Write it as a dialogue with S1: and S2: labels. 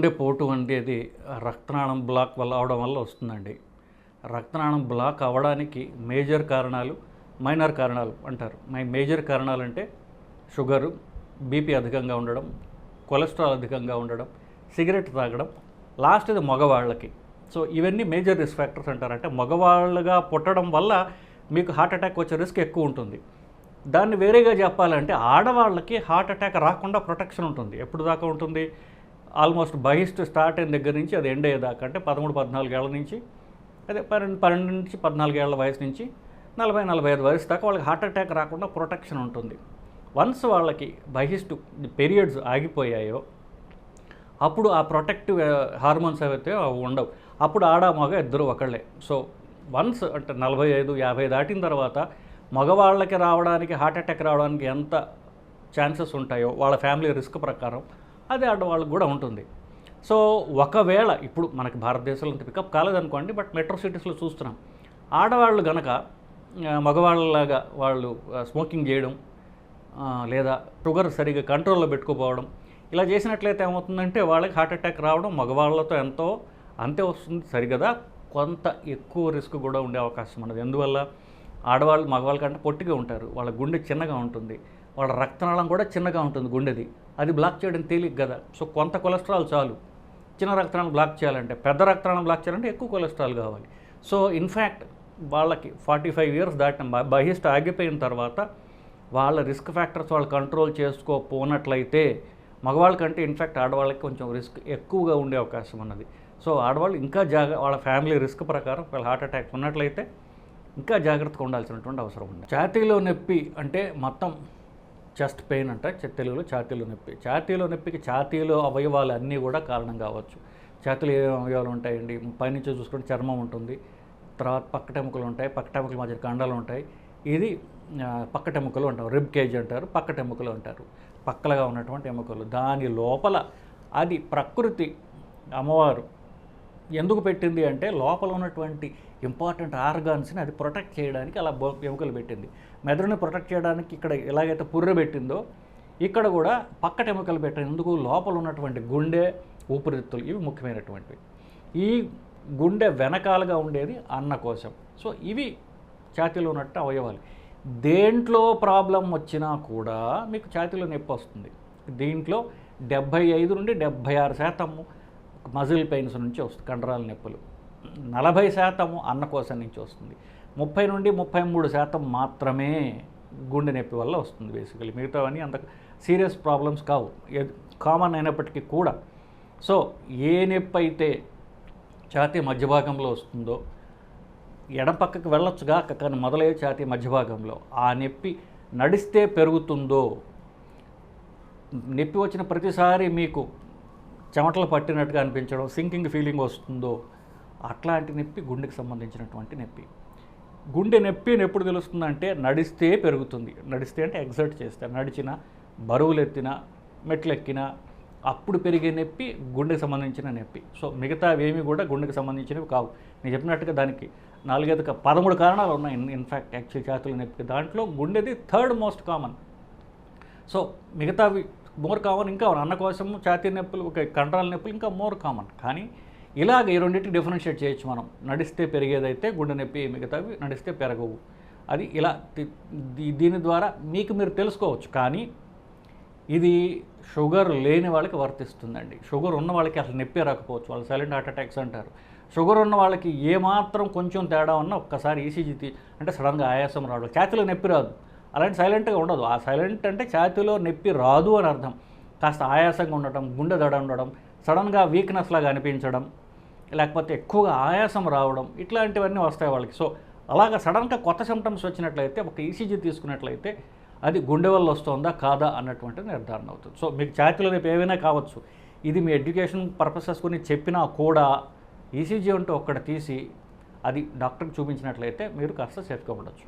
S1: గుండెపోటు అనేది రక్తనాళం బ్లాక్ వల్ల అవడం వల్ల వస్తుందండి. రక్తనాళం బ్లాక్ అవ్వడానికి మేజర్ కారణాలు, మైనర్ కారణాలు అంటారు. మేజర్ కారణాలు అంటే షుగరు, బీపీ అధికంగా ఉండడం, కొలెస్ట్రాల్ అధికంగా ఉండడం, సిగరెట్ తాగడం, లాస్ట్ ఇది మగవాళ్ళకి. సో ఇవన్నీ మేజర్ రిస్క్ ఫ్యాక్టర్స్ అంటారు. అంటే మగవాళ్ళుగా పుట్టడం వల్ల మీకు హార్ట్ అటాక్ వచ్చే రిస్క్ ఎక్కువ ఉంటుంది. దాన్ని వేరేగా చెప్పాలంటే ఆడవాళ్ళకి హార్ట్ అటాక్ రాకుండా ప్రొటెక్షన్ ఉంటుంది. ఎప్పుడు దాకా ఉంటుంది? ఆల్మోస్ట్ బహిష్టు స్టార్ట్ అయిన దగ్గర నుంచి అది ఎండ్ అయ్యేదాకా, అంటే 13-14 ఏళ్ళ నుంచి, అదే 12 నుంచి 14 ఏళ్ళ వయసు నుంచి 40-45 వయసు దాకా వాళ్ళకి హార్ట్ అటాక్ రాకుండా ప్రొటెక్షన్ ఉంటుంది. వన్స్ వాళ్ళకి బహిష్టు పీరియడ్స్ ఆగిపోయాయో అప్పుడు ఆ ప్రొటెక్టివ్ హార్మోన్స్ ఏవైతే అవి ఉండవు. అప్పుడు ఆడ మగ ఇద్దరు ఒకళ్ళే. సో వన్స్ అంటే 45-50 దాటిన తర్వాత మగవాళ్ళకి రావడానికి, హార్ట్ అటాక్ రావడానికి ఎంత ఛాన్సెస్ ఉంటాయో వాళ్ళ ఫ్యామిలీ రిస్క్ ప్రకారం అది ఆడవాళ్ళకి కూడా ఉంటుంది. సో ఒకవేళ ఇప్పుడు మనకి భారతదేశంలో ఇంత పికప్ కాలేదనుకోండి, బట్ మెట్రో సిటీస్లో చూస్తున్నాం. ఆడవాళ్ళు గనక మగవాళ్ళలాగా వాళ్ళు స్మోకింగ్ చేయడం, లేదా షుగర్ సరిగ్గా కంట్రోల్లో పెట్టుకోపోవడం, ఇలా చేసినట్లయితే ఏమవుతుందంటే వాళ్ళకి హార్ట్ అటాక్ రావడం మగవాళ్ళతో అంతే వస్తుంది సరిగదా, కొంత ఎక్కువ రిస్క్ కూడా ఉండే అవకాశం ఉన్నది. ఎందువల్ల? ఆడవాళ్ళు మగవాళ్ళ కంటే పొట్టిగా ఉంటారు, వాళ్ళ గుండె చిన్నగా ఉంటుంది, వాళ్ళ రక్తనాళం కూడా చిన్నగా ఉంటుంది గుండెది. అది బ్లాక్ చేయడం తేలిక కదా. సో కొంత కొలెస్ట్రాల్ చాలు. చిన్న రక్తనాళం బ్లాక్ చేయాలంటే, పెద్ద రక్తనాళం బ్లాక్ చేయాలంటే ఎక్కువ కొలెస్ట్రాల్ కావాలి. సో ఇన్ఫ్యాక్ట్ వాళ్ళకి 45 ఇయర్స్ దాటిన బహిష్ట ఆగిపోయిన తర్వాత వాళ్ళ రిస్క్ ఫ్యాక్టర్స్ వాళ్ళు కంట్రోల్ చేసుకోపోనట్లయితే మగవాళ్ళ కంటే ఇన్ఫ్యాక్ట్ ఆడవాళ్ళకి కొంచెం రిస్క్ ఎక్కువగా ఉండే అవకాశం ఉన్నది. సో ఆడవాళ్ళు ఇంకా వాళ్ళ ఫ్యామిలీ రిస్క్ ప్రకారం వాళ్ళ హార్ట్ అటాక్ ఉన్నట్లయితే ఇంకా జాగ్రత్తగా ఉండాల్సినటువంటి అవసరం ఉంది. ఛాతీలో నొప్పి అంటే మొత్తం చెస్ట్ పెయిన్ అంటే తెలుగులో ఛాతీలో నొప్పి. ఛాతీలో నొప్పికి ఛాతీలో అవయవాలు అన్నీ కూడా కారణం కావచ్చు. ఛాతీలో ఏ అవయవాలు ఉంటాయండి? పైనుంచి చూసుకుంటే చర్మం ఉంటుంది, తర్వాత పక్కటెముకలు ఉంటాయి, పక్కటెముకల మధ్య కండలు ఉంటాయి. ఇది పక్కటెముకలు అంటారు, రిబ్ కేజ్ అంటారు, పక్కటెముకలు అంటారు, పక్కలుగా ఉన్నటువంటి ఎముకలు. దాని లోపల అది ప్రకృతి అమ్మవారు ఎందుకు పెట్టింది అంటే లోపల ఉన్నటువంటి ఇంపార్టెంట్ ఆర్గాన్స్ని అది ప్రొటెక్ట్ చేయడానికి అలా ఎముకలు పెట్టింది. మెదడుని ప్రొటెక్ట్ చేయడానికి ఇక్కడ ఎలాగైతే పుర్రె పెట్టిందో ఇక్కడ కూడా పక్కట ఎముకలు పెట్టింది. ఎందుకు? లోపల ఉన్నటువంటి గుండె, ఊపిరితిత్తులు ఇవి ముఖ్యమైనటువంటివి. ఈ గుండె వెనకాలుగా ఉండేది అన్నకోశం. సో ఇవి ఛాతీలో ఉన్నట్టు అవయవాలు. దేంట్లో ప్రాబ్లం వచ్చినా కూడా మీకు ఛాతీలో నొప్పి వస్తుంది. దీంట్లో 75-76% మజిల్ పెయిన్స్ నుంచి వస్తుంది, కండరాల నొప్పులు. 40% అన్నకోశం నుంచి వస్తుంది. 30-33% మాత్రమే గుండె నొప్పి వల్ల వస్తుంది. బేసికలీ మిగతావన్నీ అంత సీరియస్ ప్రాబ్లమ్స్ కావు, కామన్ అయినప్పటికీ కూడా. సో ఏ నొప్పి అయితే ఛాతీ మధ్య భాగంలో వస్తుందో, ఎడం పక్కకి వెళ్ళొచ్చుగా కానీ మొదలయ్యే ఛాతీ మధ్య భాగంలో, ఆ నొప్పి నడిస్తే పెరుగుతుందో, నొప్పి వచ్చిన ప్రతిసారి మీకు చెమటలు పట్టినట్టుగా అనిపించడం, సింకింగ్ ఫీలింగ్ వస్తుందో, అట్లాంటి నొప్పి గుండెకి సంబంధించినటువంటి నొప్పి. గుండె నొప్పి ఎప్పుడు తెలుస్తుందంటే నడిస్తే పెరుగుతుంది. నడిస్తే అంటే ఎగ్జర్ట్ చేస్తే, నడిచిన, బరువులు ఎత్తిన, మెట్లు ఎక్కిన, అప్పుడు పెరిగే నొప్పి గుండెకి సంబంధించిన నొప్పి. సో మిగతావేమీ కూడా గుండెకి సంబంధించినవి కావు. నేను చెప్పినట్టుగా దానికి 13 కారణాలు ఉన్నాయి ఇన్ఫ్యాక్ట్ యాక్చువల్ ఛాతీల నొప్పికి. దాంట్లో గుండెది 3rd మోస్ట్ కామన్. సో మిగతావి మోర్ కామన్. ఇంకా అన్నకోశము, ఛాతీ నొప్పులు, కండరాల నొప్పులు ఇంకా మోర్ కామన్. కానీ ఇలాగ ఈ రెండింటికి డిఫరెన్షియేట్ చేయొచ్చు మనం. నడిస్తే పెరిగేదైతే గుండె నొప్పి, మిగతావి నడిస్తే పెరగవు. అది ఇలా దీని ద్వారా మీకు మీరు తెలుసుకోవచ్చు. కానీ ఇది షుగర్ లేని వాళ్ళకి వర్తిస్తుందండి. షుగర్ ఉన్న వాళ్ళకి అసలు నొప్పి రాకపోవచ్చు, వాళ్ళు సైలెంట్ హార్ట్ అటాక్స్ అంటారు. షుగర్ ఉన్న వాళ్ళకి ఏమాత్రం కొంచెం తేడా ఉన్నా ఒక్కసారి ఈసీజీ అంటే సడన్గా ఆయాసం రావడం, ఛాతీలో నొప్పి రాదు, అలాంటి సైలెంట్గా ఉండదు. ఆ సైలెంట్ అంటే ఛాతీలో నొప్పి రాదు అని అర్థం. కాస్త ఆయాసంగా ఉండటం, గుండె దడ ఉండడం, సడన్గా వీక్నెస్ లాగా అనిపించడం, లేకపోతే ఎక్కువగా ఆయాసం రావడం, ఇట్లాంటివన్నీ వస్తాయి వాళ్ళకి. సో అలాగా సడన్గా కొత్త సిమ్టమ్స్ వచ్చినట్లయితే ఒక ఈసీజీ తీసుకున్నట్లయితే అది గుండె వల్ల వస్తుందా కాదా అన్నటువంటిది నిర్ధారణ అవుతుంది. సో మీకు ఛాతీలో నొప్పి ఏవైనా కావచ్చు. ఇది మీ ఎడ్యుకేషన్ పర్పసెస్ గురించి చెప్పినా కూడా ఈసీజీ అంటూ ఒక్కటి తీసి అది డాక్టర్కి చూపించినట్లయితే మీరు కాస్త సేఫ్గా ఉండొచ్చు.